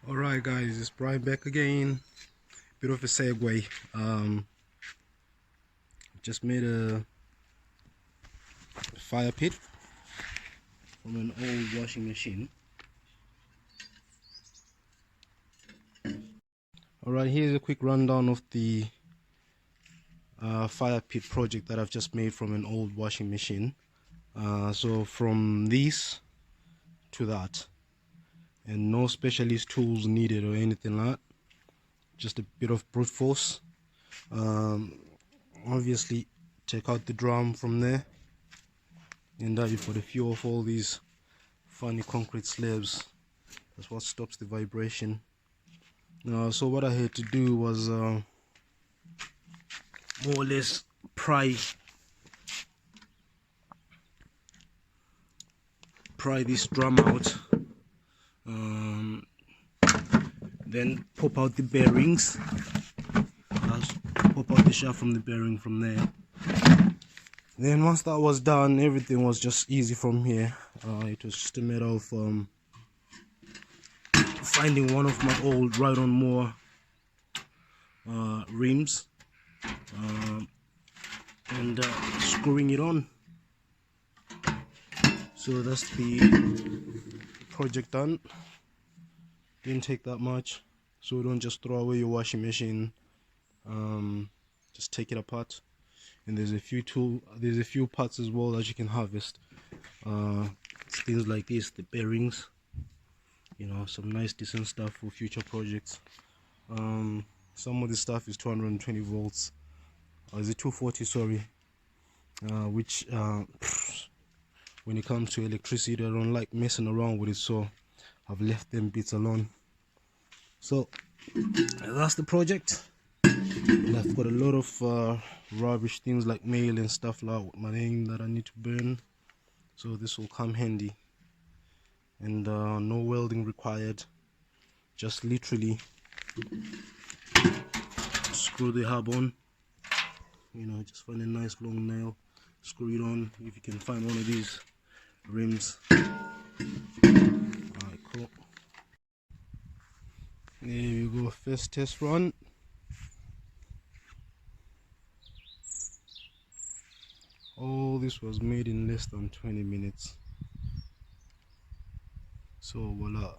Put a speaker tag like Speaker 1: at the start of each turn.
Speaker 1: Alright guys, it's Brian back again. Bit of a segue. Just made a fire pit from an old washing machine. Alright, here's a quick rundown of the fire pit project that I've just made from an old washing machine. So from this to that, and no specialist tools needed or anything like that. Just a bit of brute force. Obviously take out the drum from there, and that you've got a few of all these funny concrete slabs. That's what stops the vibration. So what I had to do was more or less pry this drum out, then pop out the bearings. Pop out the shaft from the bearing from there. Then once that was done, everything was just easy from here. It was just a matter of finding one of my old Ride-On Moore rims and screwing it on. So that's the project done. Didn't take that much, so don't just throw away your washing machine. Just take it apart, and there's a few parts as well that you can harvest. It's things like this, the bearings, you know, some nice decent stuff for future projects. Some of this stuff is 220 volts, or is it 240, sorry, which when it comes to electricity, I don't like messing around with it, so I've left them bits alone. So that's the project. And I've got a lot of rubbish things like mail and stuff like with my name that I need to burn, so this will come handy. And no welding required, just literally screw the hub on, you know, just find a nice long nail, screw it on. If you can find one of these rims. Alright, cool. There you go, first test run. All this was made in less than 20 minutes. So voila.